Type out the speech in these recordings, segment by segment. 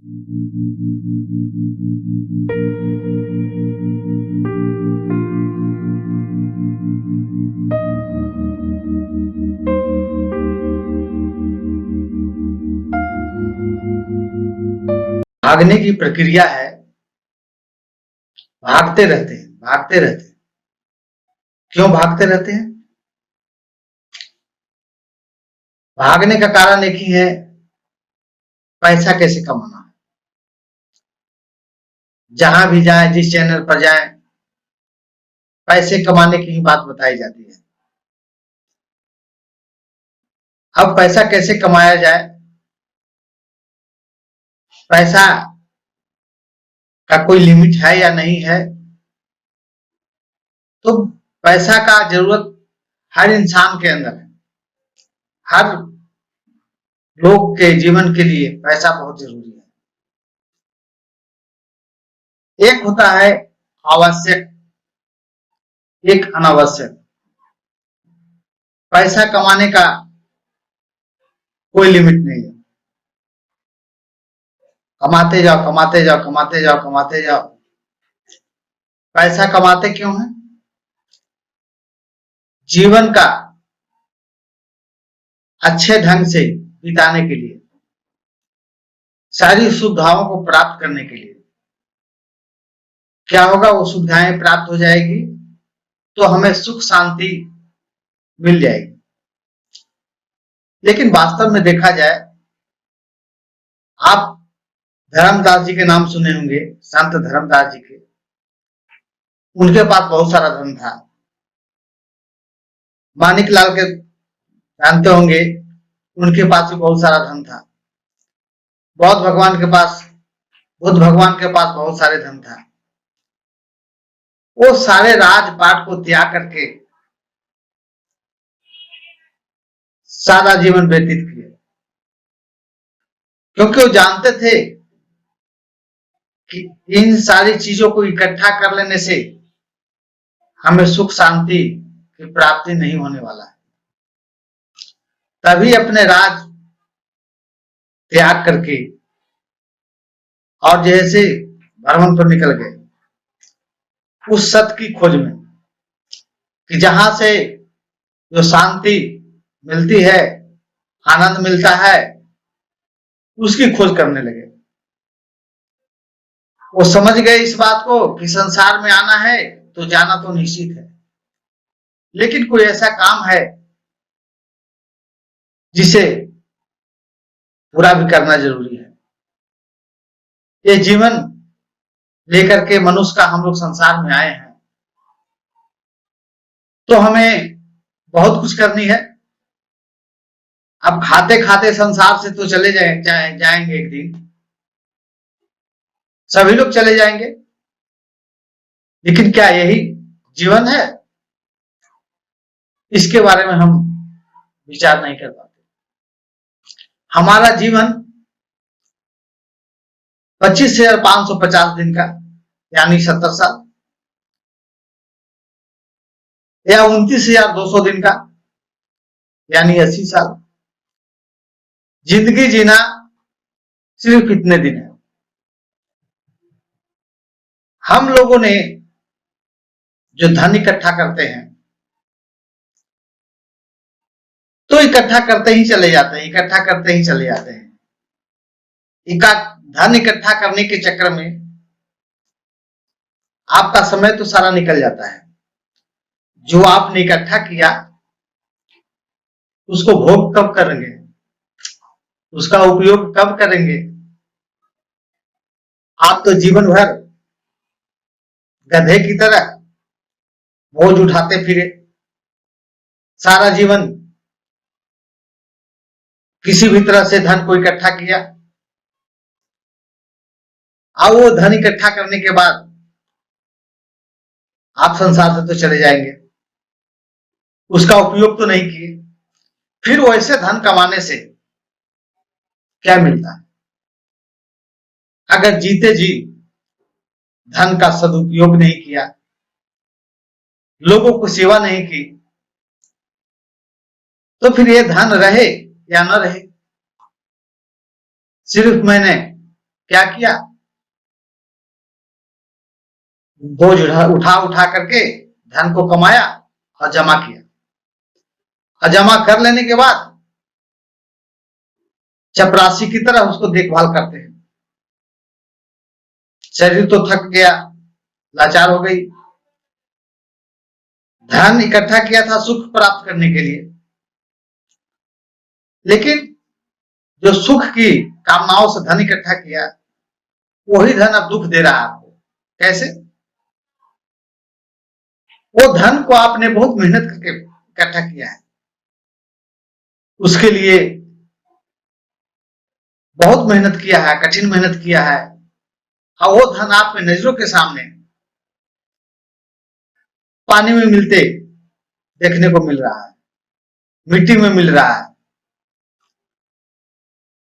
भागने की प्रक्रिया है, भागते रहते हैं, भागते रहते हैं। क्यों भागते रहते हैं? भागने का कारण एक ही है, पैसा कैसे कमाना है। जहां भी जाएं, जिस चैनल पर जाएं, पैसे कमाने की ही बात बताई जाती है। अब पैसा कैसे कमाया जाए, पैसा का कोई लिमिट है या नहीं है, तो पैसा का जरूरत हर इंसान के अंदर है। हर लोग के जीवन के लिए पैसा बहुत जरूरी है। एक होता है आवश्यक, एक अनावश्यक। पैसा कमाने का कोई लिमिट नहीं है, कमाते जाओ, कमाते जाओ, कमाते जाओ, कमाते जाओ। पैसा कमाते क्यों है? जीवन का अच्छे ढंग से बिताने के लिए, सारी सुविधाओं को प्राप्त करने के लिए। क्या होगा? वो सुविधाएं प्राप्त हो जाएगी तो हमें सुख शांति मिल जाएगी। लेकिन वास्तव में देखा जाए, आप धर्मदास जी के नाम सुने होंगे, संत धर्मदास जी के। उनके पास बहुत सारा धन था। मानिकलाल के जानते होंगे, उनके पास भी बहुत सारा धन था। बुद्ध भगवान के पास बहुत सारे धन था। वो सारे राजपाट को त्याग करके सादा जीवन व्यतीत किए, क्योंकि वो जानते थे कि इन सारी चीजों को इकट्ठा कर लेने से हमें सुख शांति की प्राप्ति नहीं होने वाला है। तभी अपने राज त्याग करके और जैसे भ्रमण पर निकल गए उस सत्य की खोज में, कि जहां से जो शांति मिलती है, आनंद मिलता है, उसकी खोज करने लगे। वो समझ गए इस बात को कि संसार में आना है तो जाना तो निश्चित है, लेकिन कोई ऐसा काम है जिसे पूरा भी करना जरूरी है। ये जीवन लेकर के मनुष्य का हम लोग संसार में आए हैं, तो हमें बहुत कुछ करनी है। अब खाते खाते संसार से तो चले जाएंगे एक दिन, सभी लोग चले जाएंगे, लेकिन क्या यही जीवन है? इसके बारे में हम विचार नहीं कर पाते। हमारा जीवन 25,550 दिन का, यानी 70 साल, या 29,200 दिन का, यानी 80 साल। जिंदगी जीना सिर्फ इतने दिन है। हम लोगों ने जो धन इकट्ठा करते हैं, तो इकट्ठा करते ही चले जाते हैं, इकट्ठा करते ही चले जाते हैं। धन इकट्ठा करने के चक्कर में आपका समय तो सारा निकल जाता है। जो आपने इकट्ठा किया उसको भोग कब करेंगे, उसका उपयोग कब करेंगे? आप तो जीवन भर गधे की तरह बोझ उठाते फिरे, सारा जीवन किसी भी तरह से धन को इकट्ठा किया। अब वो धन इकट्ठा करने के बाद आप संसार से तो चले जाएंगे, उसका उपयोग तो नहीं किए। फिर वैसे धन कमाने से क्या मिलता है? अगर जीते जी धन का सदुपयोग नहीं किया, लोगों को सेवा नहीं की, तो फिर ये धन रहे या न रहे। सिर्फ मैंने क्या किया, बोझ उठा उठा करके धन को कमाया और जमा किया, और जमा कर लेने के बाद चपरासी की तरह उसको देखभाल करते हैं। शरीर तो थक गया, लाचार हो गई, धन इकट्ठा किया था सुख प्राप्त करने के लिए, लेकिन जो सुख की कामनाओं से धन इकट्ठा किया, वही धन अब दुख दे रहा है आपको। कैसे? वो धन को आपने बहुत मेहनत करके इकट्ठा किया है, उसके लिए बहुत मेहनत किया है, कठिन मेहनत किया है, और वो धन आपके नजरों के सामने पानी में मिलते देखने को मिल रहा है, मिट्टी में मिल रहा है,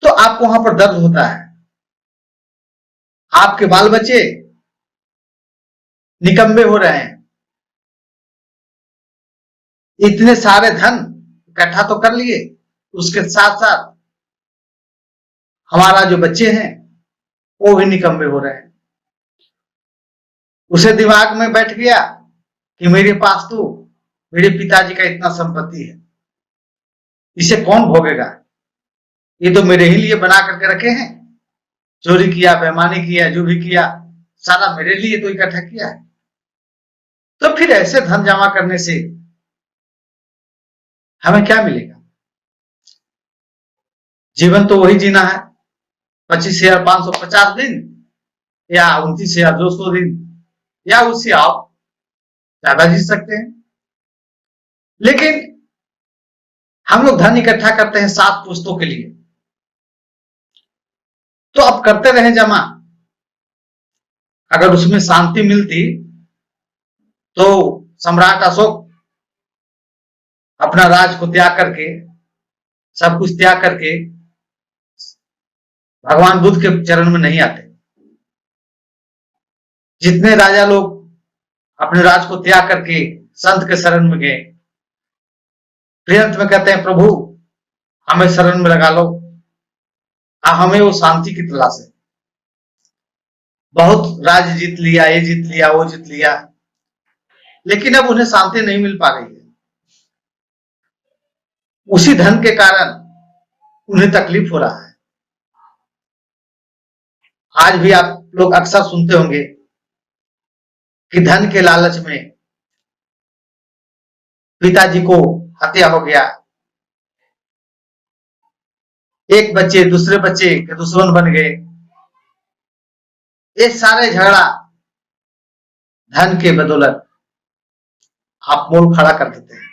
तो आपको वहां पर दर्द होता है। आपके बाल बच्चे निकम्बे हो रहे हैं, इतने सारे धन इकट्ठा तो कर लिए, उसके साथ साथ हमारा जो बच्चे हैं वो भी निकम्बे हो रहे हैं। उसे दिमाग में बैठ गया कि मेरे पास तो मेरे पिताजी का इतना संपत्ति है, इसे कौन भोगेगा, ये तो मेरे ही लिए बना करके रखे हैं, चोरी किया, बेईमानी किया, जो भी किया सारा मेरे लिए तो इकट्ठा किया है। तो फिर ऐसे धन जमा करने से हमें क्या मिलेगा? जीवन तो वही जीना है, 25,550 दिन या 29,200 दिन, या उससे आप ज्यादा जी सकते हैं। लेकिन हम लोग धन इकट्ठा करते हैं 7 पुश्तों के लिए, तो अब करते रहे जमा, अगर उसमें शांति मिलती तो सम्राट अशोक अपना राज को त्याग करके, सब कुछ त्याग करके भगवान बुद्ध के चरण में नहीं आते। जितने राजा लोग अपने राज को त्याग करके संत के शरण में गए, फिर अंत में कहते हैं प्रभु हमें शरण में लगा लो, हमें वो शांति की तलाश है। बहुत राज्य जीत लिया, ये जीत लिया, वो जीत लिया, लेकिन अब उन्हें शांति नहीं मिल पा रही है। उसी धन के कारण उन्हें तकलीफ हो रहा है। आज भी आप लोग अक्सर सुनते होंगे कि धन के लालच में पिताजी को हत्या हो गया, एक बच्चे दूसरे बच्चे के दुश्मन बन गए। ये सारे झगड़ा धन के बदौलत आप मोल खड़ा कर देते हैं।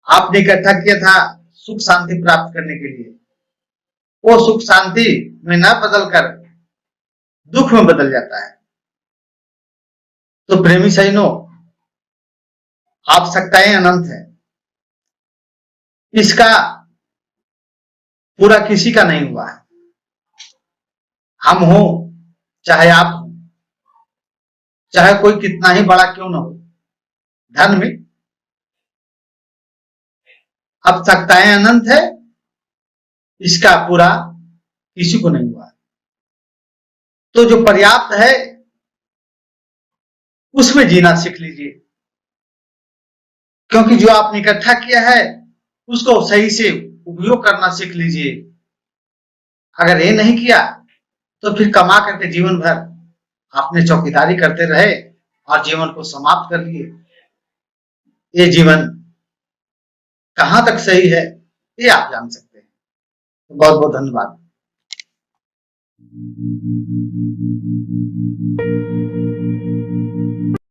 आपने इकट्ठा किया था सुख शांति प्राप्त करने के लिए, वो सुख शांति में न बदलकर दुख में बदल जाता है। तो प्रेमी सजनों, आवश्यकताएं अनंत है, इसका पूरा किसी का नहीं हुआ है। हम हो चाहे आप हो, चाहे कोई कितना ही बड़ा क्यों ना हो, धन में आवश्यकताएं अनंत है, इसका पूरा किसी को नहीं हुआ है। तो जो पर्याप्त है उसमें जीना सीख लीजिए, क्योंकि जो आपने इकट्ठा किया है उसको सही से उपयोग करना सीख लीजिए। अगर ये नहीं किया तो फिर कमा करके जीवन भर आपने चौकीदारी करते रहे और जीवन को समाप्त कर लिए। ये जीवन कहां तक सही है ये आप जान सकते हैं। बहुत बहुत धन्यवाद।